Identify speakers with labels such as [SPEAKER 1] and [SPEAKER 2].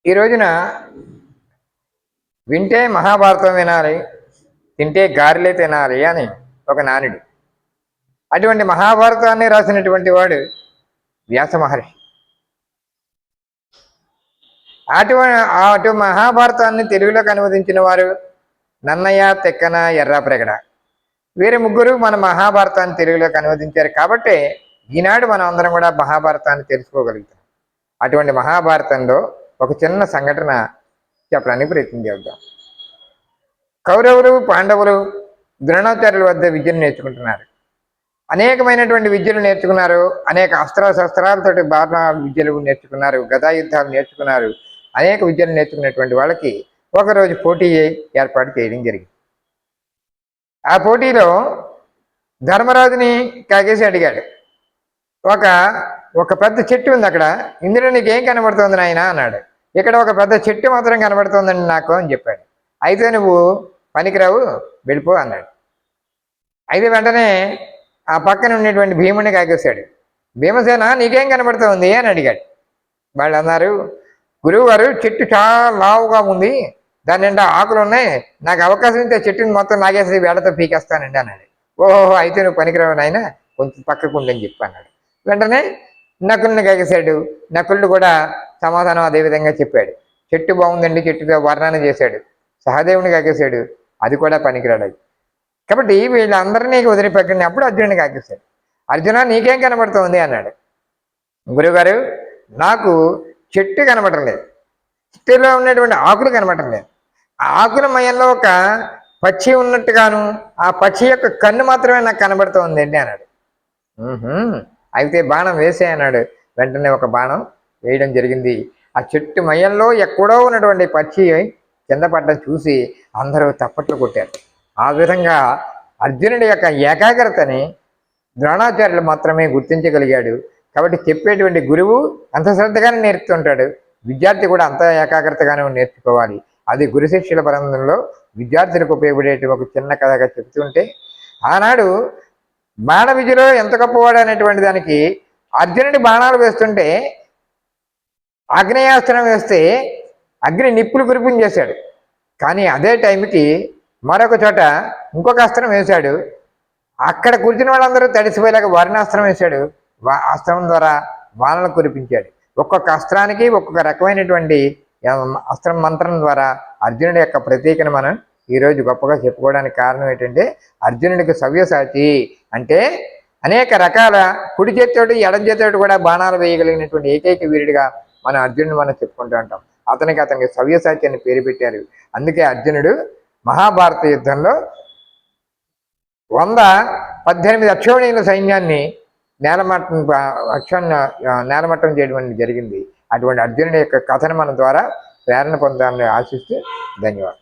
[SPEAKER 1] ఈ రోజున వింటే మహాభారతం వినాలి, తింటే గారెలే తినాలి అని ఒక నానుడు. అటువంటి మహాభారతాన్ని రాసినటువంటి వాడు వ్యాస మహర్షి. అటు మహాభారతాన్ని తెలుగులోకి అనువదించిన వారు నన్నయ్య, తెక్కన, ఎర్రాప్రగడ. వీరి ముగ్గురు మన మహాభారతాన్ని తెలుగులోకి అనువదించారు కాబట్టి ఈనాడు మనం అందరం కూడా మహాభారతాన్ని తెలుసుకోగలుగుతాం. అటువంటి మహాభారతంలో ఒక చిన్న సంఘటన చెప్పడానికి ప్రయత్నం చేద్దాం. కౌరవులు, పాండవులు ద్రోణాచార్యుల వద్ద విద్యను నేర్చుకుంటున్నారు. అనేకమైనటువంటి విద్యలు నేర్చుకున్నారు. అనేక శస్త్రాలతోటి బాణ విద్యలు నేర్చుకున్నారు, గదాయుద్ధాలు నేర్చుకున్నారు. అనేక విద్యలు నేర్చుకున్నటువంటి వాళ్ళకి ఒకరోజు పోటీ ఏర్పాటు చేయడం జరిగింది. ఆ పోటీలో ధర్మరాజుని కాకేసి అడిగాడు, ఒక పెద్ద చెట్టు ఉంది అక్కడ, ఇందులో నీకేం కనబడుతుంది నాయన అన్నాడు. ఇక్కడ ఒక పెద్ద చెట్టు మాత్రం కనబడుతుందండి నాకు అని చెప్పాడు. అయితే నువ్వు పనికిరావు, వెళ్ళిపో అన్నాడు. అయితే వెంటనే ఆ పక్కన ఉన్నటువంటి భీముడిని కాకేశాడు. భీమసేన నీకేం కనబడుతుంది అని అడిగాడు. వాళ్ళు అన్నారు, గురువు గారు చెట్టు చాలా లావుగా ఉంది, దాని నిండా ఆకులు ఉన్నాయి, నాకు అవకాశం ఇస్తే చెట్టుని మొత్తం లాగేసి వేళతో పీకేస్తానండి అన్నాడు. ఓహో, అయితే నువ్వు పనికిరావు నాయన, కొంచెం పక్కకు ఉండని చెప్పి అన్నాడు. వెంటనే నకులుని కాకేశాడు. నకులుడు కూడా సమాధానం అదేవిధంగా చెప్పాడు. చెట్టు బాగుందండి, చెట్టుతో వర్ణన చేశాడు. సహదేవుని కాకేశాడు, అది కూడా పనికిరాడు. కాబట్టి వీళ్ళందరినీ వదిలిపెట్టిన అప్పుడు అర్జునుడిని కాకేశాడు. అర్జున నీకేం కనబడుతుంది అన్నాడు. గురువుగారు నాకు చెట్టు కనబడటం లేదు, చెట్టులో ఉన్నటువంటి ఆకులు కనబడటం లేదు. ఆ ఆకుల మయంలో ఒక పక్షి ఉన్నట్టుగాను, ఆ పక్షి యొక్క కన్ను మాత్రమే నాకు కనబడుతోంది అండి అన్నాడు. అయితే బాణం వేసే అన్నాడు. వెంటనే ఒక బాణం వేయడం జరిగింది. ఆ చెట్టు మయంలో ఎక్కడో ఉన్నటువంటి పక్షి కింద పడ్డం చూసి అందరూ తప్పట్లు కొట్టారు. ఆ విధంగా అర్జునుడి యొక్క ఏకాగ్రతని ద్రోణాచార్యులు మాత్రమే గుర్తించగలిగాడు. కాబట్టి చెప్పేటువంటి గురువు అంత శ్రద్ధగానే నేర్పుతుంటాడు, విద్యార్థి కూడా అంత ఏకాగ్రతగానే నేర్చుకోవాలి. అది గురు శిష్యుల బంధంలో విద్యార్థులకు ఉపయోగపడేటి ఒక చిన్న కథగా చెప్తుంటే, ఆనాడు బాణ విద్యలో ఎంత గొప్పవాడు అనేటువంటి దానికి అర్జునుడి బాణాలు వేస్తుంటే ఆగ్నేయాస్త్రం వేస్తే అగ్ని నిప్పులు కురిపించేశాడు. కానీ అదే టైంకి మరొక చోట ఇంకొక అస్త్రం వేశాడు. అక్కడ కూర్చున్న వాళ్ళందరూ తడిసిపోయేలాగా వర్ణాస్త్రం వేశాడు. అస్త్రం ద్వారా వానలు కురిపించాడు. ఒక్కొక్క అస్త్రానికి ఒక్కొక్క రకమైనటువంటి అస్త్రం మంత్రం ద్వారా అర్జునుడి యొక్క ప్రతీకను మనం ఈరోజు గొప్పగా చెప్పుకోవడానికి కారణం ఏంటంటే, అర్జునుడికి సవ్యసాచి అంటే అనేక రకాల కుడి చేతితోటి ఎడం చేతితోటి కూడా బాణాలు వేయగలిగినటువంటి ఏకైక వీరుడిగా మన అర్జునుడు మనం చెప్పుకుంటూ ఉంటాం. అతనికి సవ్యసాచి అని పేరు పెట్టారు. అందుకే అర్జునుడు మహాభారత యుద్ధంలో 118 అక్షోణీయుల సైన్యాన్ని నేలమట్టం చేయడం జరిగింది. అటువంటి అర్జునుడి యొక్క కథను మన ద్వారా ప్రేరణ పొందాలని ఆశిస్తూ ధన్యవాదాలు.